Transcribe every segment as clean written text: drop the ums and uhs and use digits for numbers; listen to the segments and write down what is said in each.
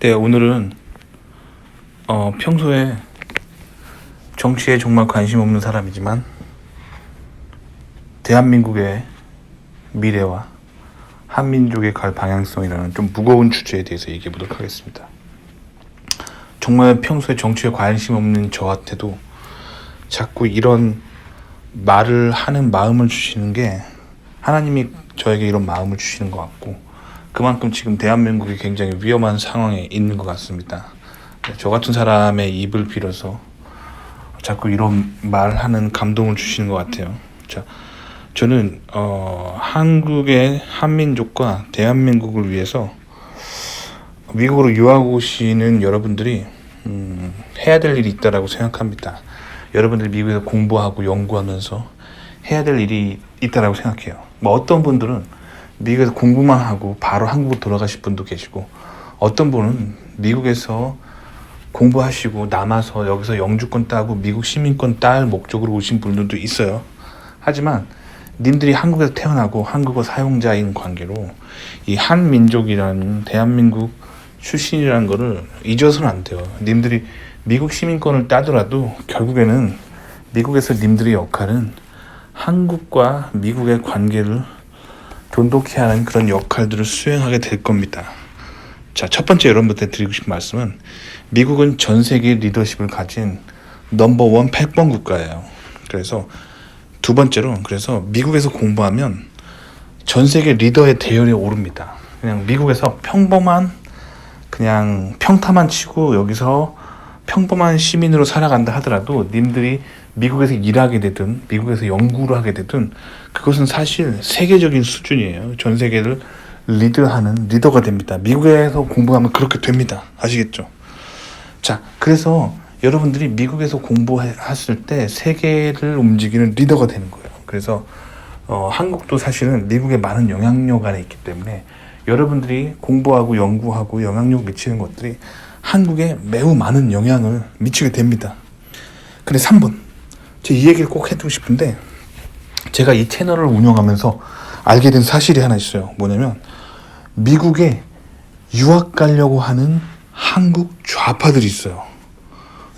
네, 오늘은 평소에 정치에 정말 관심 없는 사람이지만 대한민국의 미래와 한민족의 갈 방향성이라는 좀 무거운 주제에 대해서 얘기해 보도록 하겠습니다. 정말 평소에 정치에 관심 없는 저한테도 자꾸 이런 말을 하는 마음을 주시는 게 하나님이 저에게 이런 마음을 주시는 것 같고, 그만큼 지금 대한민국이 굉장히 위험한 상황에 있는 것 같습니다. 저 같은 사람의 입을 빌어서 자꾸 이런 말하는 감동을 주시는 것 같아요. 자, 저는 한국의 한민족과 대한민국을 위해서 미국으로 유학 오시는 여러분들이 해야 될 일이 있다라고 생각합니다. 여러분들이 미국에서 공부하고 연구하면서 해야 될 일이 있다라고 생각해요. 뭐 어떤 분들은 미국에서 공부만 하고 바로 한국으로 돌아가실 분도 계시고, 어떤 분은 미국에서 공부하시고 남아서 여기서 영주권 따고 미국 시민권 딸 목적으로 오신 분들도 있어요. 하지만 님들이 한국에서 태어나고 한국어 사용자인 관계로 이 한민족이라는 대한민국 출신이라는 거를 잊어서는 안 돼요. 님들이 미국 시민권을 따더라도 결국에는 미국에서 님들의 역할은 한국과 미국의 관계를 돈독히 하는 그런 역할들을 수행하게 될 겁니다. 자, 첫 번째 여러분들한테 드리고 싶은 말씀은, 미국은 전 세계 리더십을 가진 넘버원 패권 국가예요. 그래서 두 번째로, 그래서 미국에서 공부하면 전 세계 리더의 대열에 오릅니다. 그냥 미국에서 평범한 그냥 평타만 치고 여기서 평범한 시민으로 살아간다 하더라도 님들이 미국에서 일하게 되든 미국에서 연구를 하게 되든 그것은 사실 세계적인 수준이에요. 전 세계를 리드하는 리더가 됩니다. 미국에서 공부하면 그렇게 됩니다. 아시겠죠? 자, 그래서 여러분들이 미국에서 공부했을 때 세계를 움직이는 리더가 되는 거예요. 그래서 한국도 사실은 미국에 많은 영향력 안에 있기 때문에 여러분들이 공부하고 연구하고 영향력 미치는 것들이 한국에 매우 많은 영향을 미치게 됩니다. 근데 3번, 제가 이 얘기를 꼭 해두고 싶은데, 제가 이 채널을 운영하면서 알게 된 사실이 하나 있어요. 뭐냐면 미국에 유학 가려고 하는 한국 좌파들이 있어요.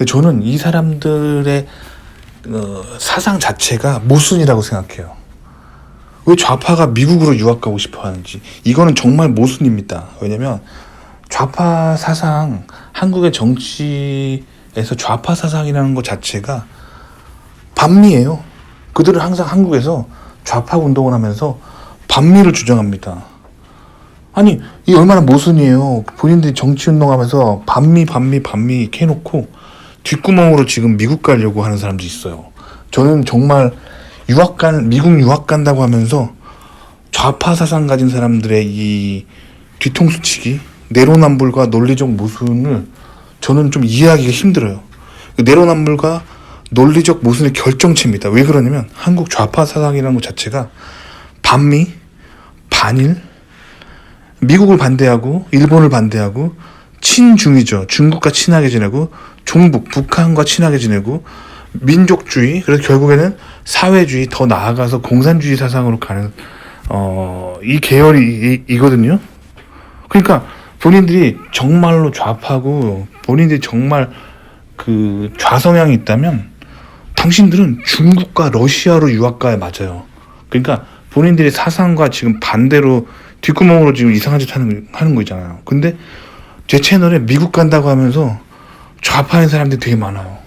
저는 이 사람들의 사상 자체가 모순이라고 생각해요. 왜 좌파가 미국으로 유학 가고 싶어 하는지, 이거는 정말 모순입니다. 왜냐면 좌파 사상, 한국의 정치에서 좌파 사상이라는 것 자체가 반미예요. 그들은 항상 한국에서 좌파 운동을 하면서 반미를 주장합니다. 아니, 이 얼마나 모순이에요. 본인들이 정치 운동하면서 반미 이렇게 해놓고 뒷구멍으로 지금 미국 가려고 하는 사람도 있어요. 저는 정말 미국 유학 간다고 하면서 좌파 사상 가진 사람들의 이 뒤통수치기, 내로남불과 논리적 모순을 저는 좀 이해하기가 힘들어요. 내로남불과 논리적 모순의 결정체입니다. 왜 그러냐면 한국 좌파 사상이라는 것 자체가 반미, 반일, 미국을 반대하고 일본을 반대하고 친중이죠. 중국과 친하게 지내고 종북, 북한과 친하게 지내고 민족주의, 그래서 결국에는 사회주의, 더 나아가서 공산주의 사상으로 가는 이 계열이 이거든요. 그러니까 본인들이 정말로 좌파고 본인들이 정말 그 좌성향이 있다면 당신들은 중국과 러시아로 유학가에 맞아요. 그러니까 본인들의 사상과 지금 반대로 뒷구멍으로 지금 이상한 짓 하는 거 있잖아요. 근데 제 채널에 미국 간다고 하면서 좌파인 사람들이 되게 많아요.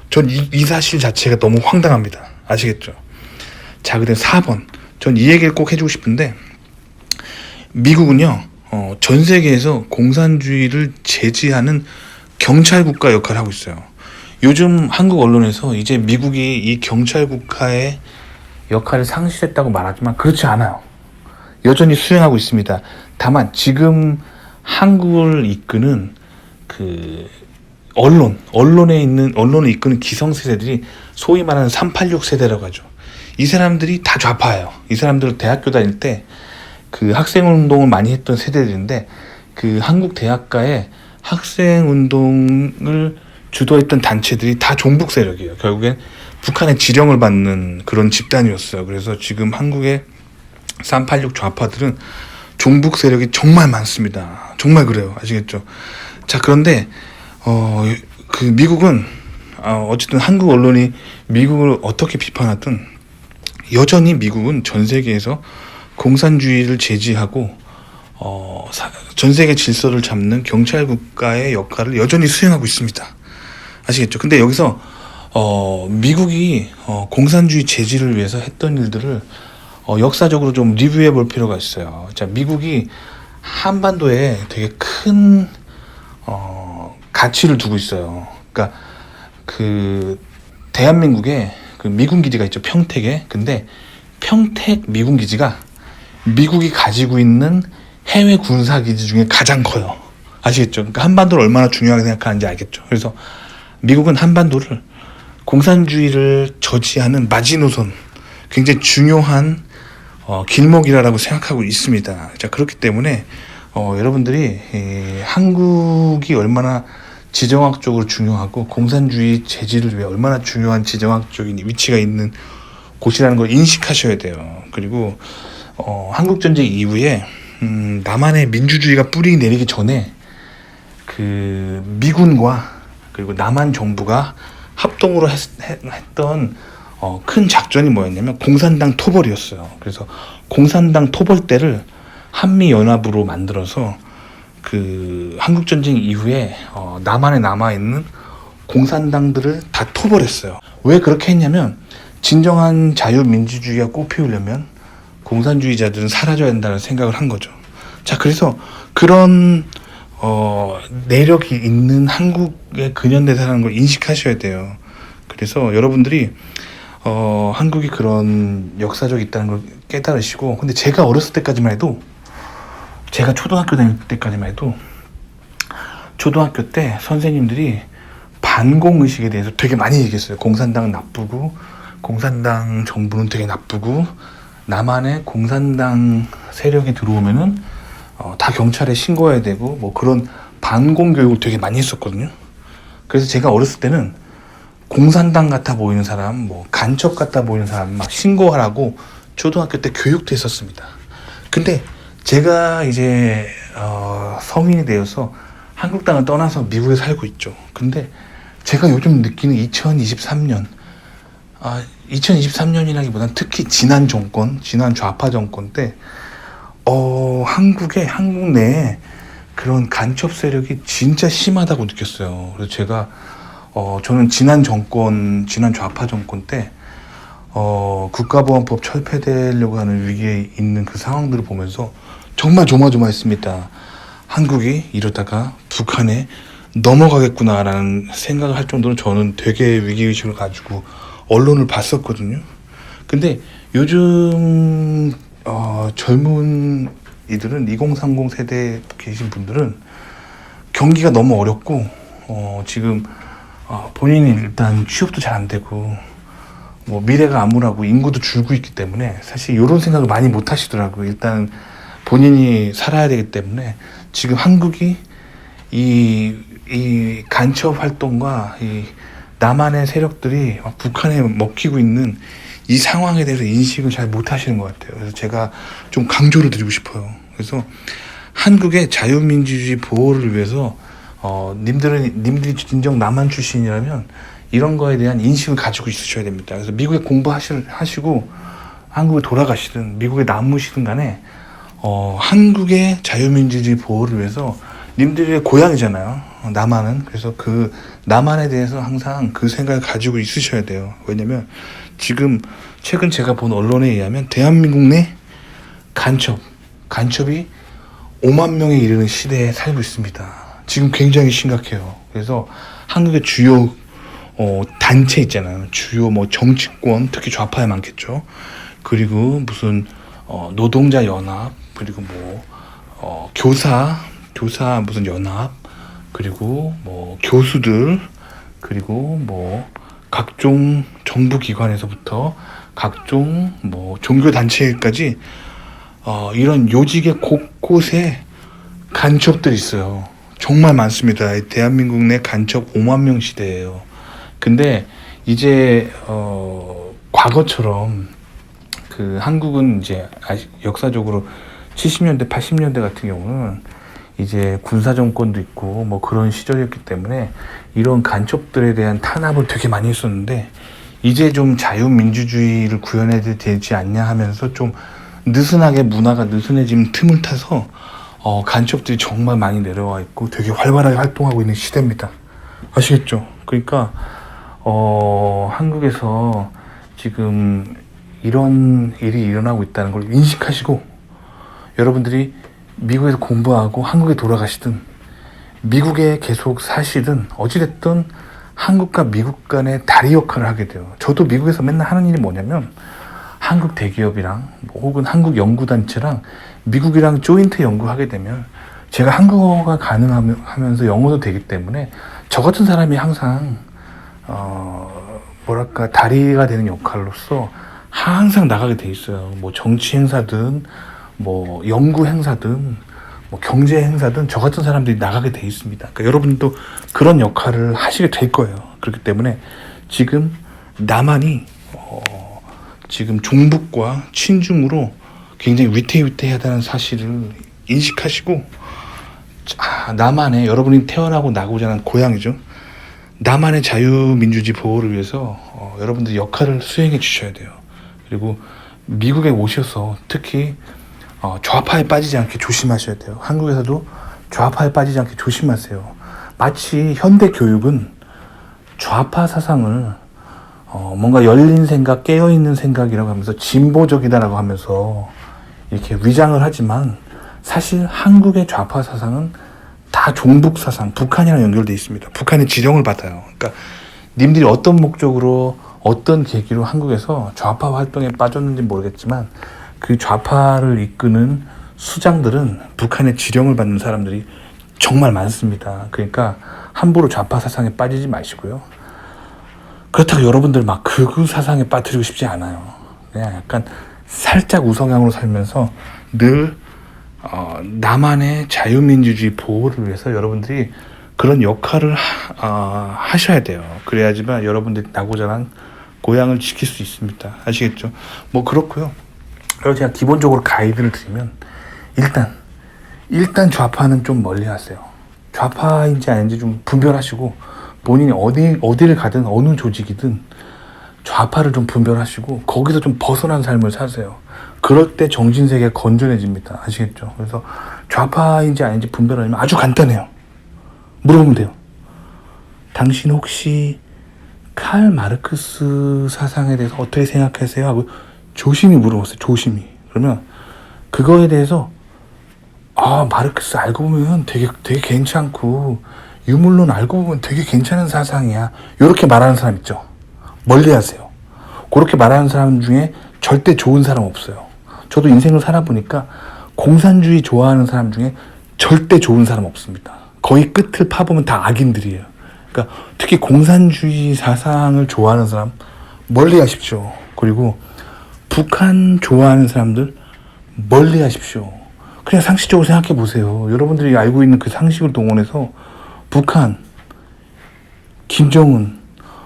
전 이 사실 자체가 너무 황당합니다. 아시겠죠? 자, 그다음 4번. 전 이 얘기를 꼭 해주고 싶은데, 미국은요, 전 세계에서 공산주의를 제지하는 경찰 국가 역할을 하고 있어요. 요즘 한국 언론에서 이제 미국이 이 경찰 국가의 역할을 상실했다고 말하지만 그렇지 않아요. 여전히 수행하고 있습니다. 다만 지금 한국을 이끄는 그 언론을 이끄는 기성세대들이 소위 말하는 386 세대라고 하죠. 이 사람들이 다 좌파예요. 이 사람들은 대학교 다닐 때 그 학생 운동을 많이 했던 세대들인데, 그 한국 대학가의 학생 운동을 주도했던 단체들이 다 종북 세력이에요. 결국엔 북한의 지령을 받는 그런 집단이었어요. 그래서 지금 한국의 386 좌파들은 종북 세력이 정말 많습니다. 정말 그래요. 아시겠죠? 자, 그런데 그 미국은 어쨌든 한국 언론이 미국을 어떻게 비판하든 여전히 미국은 전 세계에서 공산주의를 제지하고 전 세계 질서를 잡는 경찰 국가의 역할을 여전히 수행하고 있습니다. 아시겠죠? 근데 여기서 미국이 공산주의 제지를 위해서 했던 일들을 역사적으로 좀 리뷰해 볼 필요가 있어요. 자, 미국이 한반도에 되게 큰 가치를 두고 있어요. 그러니까 그 대한민국에 그 미군 기지가 있죠. 평택에. 근데 평택 미군 기지가 미국이 가지고 있는 해외 군사 기지 중에 가장 커요. 아시겠죠? 그러니까 한반도를 얼마나 중요하게 생각하는지 알겠죠. 그래서 미국은 한반도를 공산주의를 저지하는 마지노선, 굉장히 중요한 길목이라고 생각하고 있습니다. 자, 그렇기 때문에 여러분들이 한국이 얼마나 지정학적으로 중요하고 공산주의 제지를 위해 얼마나 중요한 지정학적인 위치가 있는 곳이라는 걸 인식하셔야 돼요. 그리고 한국전쟁 이후에 남한의 민주주의가 뿌리 내리기 전에 그 미군과 그리고 남한 정부가 합동으로 했던 큰 작전이 뭐였냐면 공산당 토벌이었어요. 그래서 공산당 토벌대를 한미연합으로 만들어서 그 한국전쟁 이후에 남한에 남아있는 공산당들을 다 토벌했어요. 왜 그렇게 했냐면 진정한 자유민주주의가 꽃피우려면 공산주의자들은 사라져야 한다는 생각을 한 거죠. 자, 그래서 그런 내력이 있는 한국의 근현대사라는 걸 인식하셔야 돼요. 그래서 여러분들이 한국이 그런 역사적이 있다는 걸 깨달으시고, 근데 제가 어렸을 때까지만 해도, 제가 초등학교 다닐 때까지만 해도 초등학교 때 선생님들이 반공의식에 대해서 되게 많이 얘기했어요. 공산당은 나쁘고 공산당 정부는 되게 나쁘고 남한에 공산당 세력이 들어오면은 다 경찰에 신고해야 되고 뭐 그런 반공 교육을 되게 많이 했었거든요. 그래서 제가 어렸을 때는 공산당 같아 보이는 사람, 뭐 간첩 같아 보이는 사람 막 신고하라고 초등학교 때 교육도 했었습니다. 근데 제가 이제 성인이 되어서 한국당을 떠나서 미국에 살고 있죠. 근데 제가 요즘 느끼는 2023년이라기보다는 특히 지난 정권, 지난 좌파 정권 때 한국 내에 그런 간첩 세력이 진짜 심하다고 느꼈어요. 그래서 제가 저는 지난 좌파 정권 때 국가보안법 철폐되려고 하는 위기에 있는 그 상황들을 보면서 정말 조마조마했습니다. 한국이 이러다가 북한에 넘어가겠구나라는 생각을 할 정도로 저는 되게 위기의식을 가지고 언론을 봤었거든요. 근데 요즘 젊은 이들은 2030 세대에 계신 분들은 경기가 너무 어렵고 지금 본인이 일단 취업도 잘 안 되고 뭐 미래가 암울하고 인구도 줄고 있기 때문에 사실 이런 생각을 많이 못 하시더라고요. 일단 본인이 살아야 되기 때문에 지금 한국이 이 간첩 활동과 이 남한의 세력들이 북한에 먹히고 있는 이 상황에 대해서 인식을 잘 못 하시는 것 같아요. 그래서 제가 좀 강조를 드리고 싶어요. 그래서 한국의 자유민주주의 보호를 위해서 님들이 진정 남한 출신이라면 이런 거에 대한 인식을 가지고 있으셔야 됩니다. 그래서 미국에 공부하시고 한국에 돌아가시든 미국에 남으시든 간에 한국의 자유민주주의 보호를 위해서 님들의 고향이잖아요. 남한은. 그래서 그 남한에 대해서 항상 그 생각을 가지고 있으셔야 돼요. 왜냐면 지금 최근 제가 본 언론에 의하면 대한민국 내 간첩이 5만 명에 이르는 시대에 살고 있습니다. 지금 굉장히 심각해요. 그래서 한국의 주요 단체 있잖아요. 주요 뭐 정치권, 특히 좌파에 많겠죠. 그리고 무슨 노동자 연합, 그리고 뭐 교사 무슨 연합, 그리고 뭐 교수들, 그리고 뭐 각종 정부 기관에서부터 각종 뭐 종교 단체까지 이런 요직의 곳곳에 간첩들이 있어요. 정말 많습니다. 대한민국 내 간첩 5만 명 시대예요. 근데 이제 과거처럼 그 한국은 이제 역사적으로 70년대, 80년대 같은 경우는 이제 군사정권도 있고 뭐 그런 시절이었기 때문에 이런 간첩들에 대한 탄압을 되게 많이 했었는데, 이제 좀 자유민주주의를 구현해야 되지 않냐 하면서 좀 느슨하게 문화가 느슨해진 틈을 타서 간첩들이 정말 많이 내려와 있고 되게 활발하게 활동하고 있는 시대입니다. 아시겠죠? 그러니까 한국에서 지금 이런 일이 일어나고 있다는 걸 인식하시고, 여러분들이 미국에서 공부하고 한국에 돌아가시든 미국에 계속 사시든 어찌됐든 한국과 미국 간의 다리 역할을 하게 돼요. 저도 미국에서 맨날 하는 일이 뭐냐면 한국 대기업이랑 혹은 한국 연구단체랑 미국이랑 조인트 연구하게 되면 제가 한국어가 가능하면서 영어도 되기 때문에 저 같은 사람이 항상 뭐랄까 다리가 되는 역할로서 항상 나가게 돼 있어요. 뭐 정치 행사든 뭐 연구 행사든 뭐 경제 행사든 저 같은 사람들이 나가게 돼 있습니다. 그러니까 여러분도 그런 역할을 하시게 될 거예요. 그렇기 때문에 지금 남한이 지금 종북과 친중으로 굉장히 위태위태하다는 사실을 인식하시고, 남한의, 여러분이 태어나고 나고 자란 고향이죠, 남한의 자유민주주의 보호를 위해서 여러분들 역할을 수행해 주셔야 돼요. 그리고 미국에 오셔서 특히 좌파에 빠지지 않게 조심하셔야 돼요. 한국에서도 좌파에 빠지지 않게 조심하세요. 마치 현대 교육은 좌파 사상을 뭔가 열린 생각, 깨어있는 생각이라고 하면서 진보적이다라고 하면서 이렇게 위장을 하지만, 사실 한국의 좌파 사상은 다 종북 사상, 북한이랑 연결되어 있습니다. 북한의 지령을 받아요. 그러니까 님들이 어떤 목적으로 어떤 계기로 한국에서 좌파 활동에 빠졌는지 모르겠지만 그 좌파를 이끄는 수장들은 북한의 지령을 받는 사람들이 정말 많습니다. 그러니까 함부로 좌파 사상에 빠지지 마시고요. 그렇다고 여러분들 막 극우 사상에 빠뜨리고 싶지 않아요. 그냥 약간 살짝 우성향으로 살면서 늘 남한의 자유민주주의 보호를 위해서 여러분들이 그런 역할을 하셔야 돼요. 그래야지만 여러분들이 나고 자란 고향을 지킬 수 있습니다. 아시겠죠? 뭐 그렇고요. 그리고 제가 기본적으로 가이드를 드리면, 일단 좌파는 좀 멀리 하세요. 좌파인지 아닌지 좀 분별하시고, 본인이 어디를 가든 어느 조직이든 좌파를 좀 분별하시고 거기서 좀 벗어난 삶을 사세요. 그럴 때 정신세계가 건전해집니다. 아시겠죠? 그래서 좌파인지 아닌지 분별하려면 아주 간단해요. 물어보면 돼요. 당신 혹시 칼 마르크스 사상에 대해서 어떻게 생각하세요? 하고 조심히 물어보세요. 조심히. 그러면 그거에 대해서 마르크스 알고 보면 되게 괜찮고 유물론 알고 보면 되게 괜찮은 사상이야, 이렇게 말하는 사람 있죠. 멀리 하세요. 그렇게 말하는 사람 중에 절대 좋은 사람 없어요. 저도 인생을 살아보니까 공산주의 좋아하는 사람 중에 절대 좋은 사람 없습니다. 거의 끝을 파보면 다 악인들이에요. 그러니까 특히 공산주의 사상을 좋아하는 사람 멀리 하십시오. 그리고 북한 좋아하는 사람들 멀리 하십시오. 그냥 상식적으로 생각해 보세요. 여러분들이 알고 있는 그 상식을 동원해서 북한, 김정은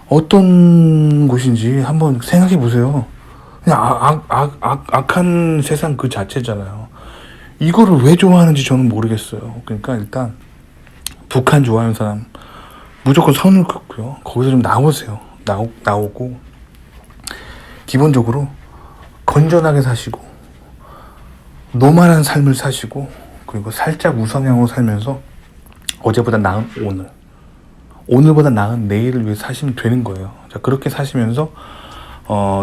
어떤 곳인지 한번 생각해 보세요. 그냥 악한 세상 그 자체잖아요. 이거를 왜 좋아하는지 저는 모르겠어요. 그러니까 일단 북한 좋아하는 사람 무조건 선을 긋고요. 거기서 좀 나오세요. 나오고 기본적으로 건전하게 사시고 노멀한 삶을 사시고, 그리고 살짝 우성향으로 살면서 어제보다 나은 오늘보다 나은 내일을 위해 사시면 되는 거예요. 자, 그렇게 사시면서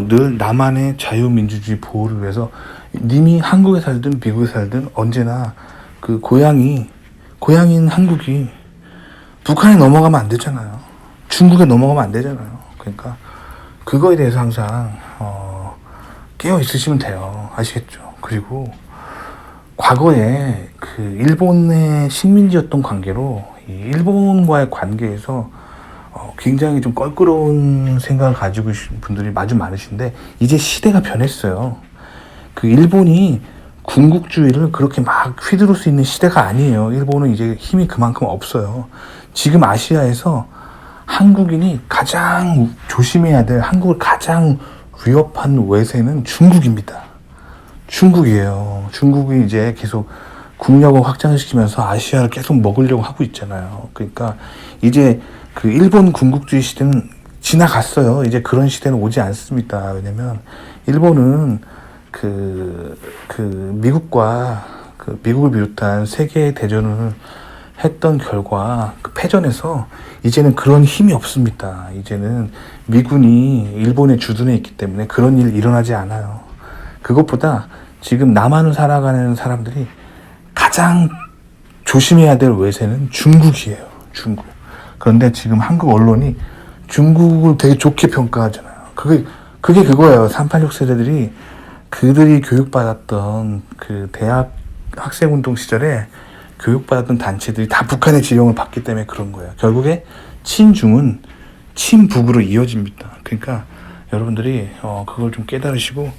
늘 남한의 자유민주주의 보호를 위해서 님이 한국에 살든 미국에 살든 언제나 그 고향인 한국이 북한에 넘어가면 안 되잖아요. 중국에 넘어가면 안 되잖아요. 그러니까 그거에 대해서 항상 깨어 있으시면 돼요. 아시겠죠? 그리고 과거에 그 일본의 식민지였던 관계로 이 일본과의 관계에서 굉장히 좀 껄끄러운 생각을 가지고 계신 분들이 아주 많으신데, 이제 시대가 변했어요. 그 일본이 군국주의를 그렇게 막 휘두를 수 있는 시대가 아니에요. 일본은 이제 힘이 그만큼 없어요. 지금 아시아에서 한국인이 가장 조심해야 될, 한국을 가장 위협한 외세는 중국입니다. 중국이에요. 중국이 이제 계속 국력을 확장시키면서 아시아를 계속 먹으려고 하고 있잖아요. 그러니까 이제 그 일본 군국주의 시대는 지나갔어요. 이제 그런 시대는 오지 않습니다. 왜냐면 일본은 미국과 미국을 비롯한 세계 대전을 했던 결과 그 패전에서 이제는 그런 힘이 없습니다. 이제는 미군이 일본에 주둔해 있기 때문에 그런 일 일어나지 않아요. 그것보다 지금 남한을 살아가는 사람들이 가장 조심해야 될 외세는 중국이에요. 중국. 그런데 지금 한국 언론이 중국을 되게 좋게 평가하잖아요. 그게 그거예요. 386 세대들이 그들이 교육받았던 그 대학 학생운동 시절에 교육받았던 단체들이 다 북한의 지령을 받기 때문에 그런 거예요. 결국에 친중은 친북으로 이어집니다. 그러니까 여러분들이 그걸 좀 깨달으시고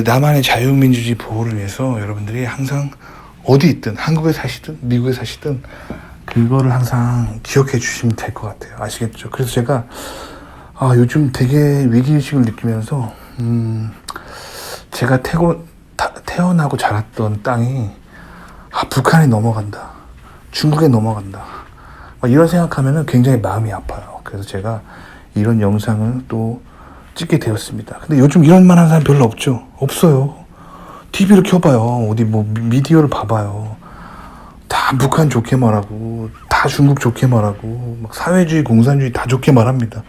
남한의 자유민주주의 보호를 위해서 여러분들이 항상 어디 있든 한국에 사시든 미국에 사시든 그거를 항상 기억해 주시면 될 것 같아요. 아시겠죠? 그래서 제가 요즘 되게 위기의식을 느끼면서 제가 태어나고 자랐던 땅이 북한에 넘어간다. 중국에 넘어간다. 이런 생각하면 굉장히 마음이 아파요. 그래서 제가 이런 영상을 또 찍게 되었습니다. 근데 요즘 이런 말 하는 사람 별로 없죠? 없어요. TV를 켜봐요. 어디 미디어를 봐봐요. 다 북한 좋게 말하고, 다 중국 좋게 말하고, 막 사회주의, 공산주의 다 좋게 말합니다.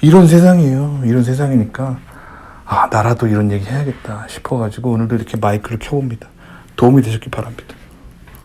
이런 세상이에요. 이런 세상이니까, 나라도 이런 얘기 해야겠다 싶어가지고 오늘도 이렇게 마이크를 켜봅니다. 도움이 되셨길 바랍니다.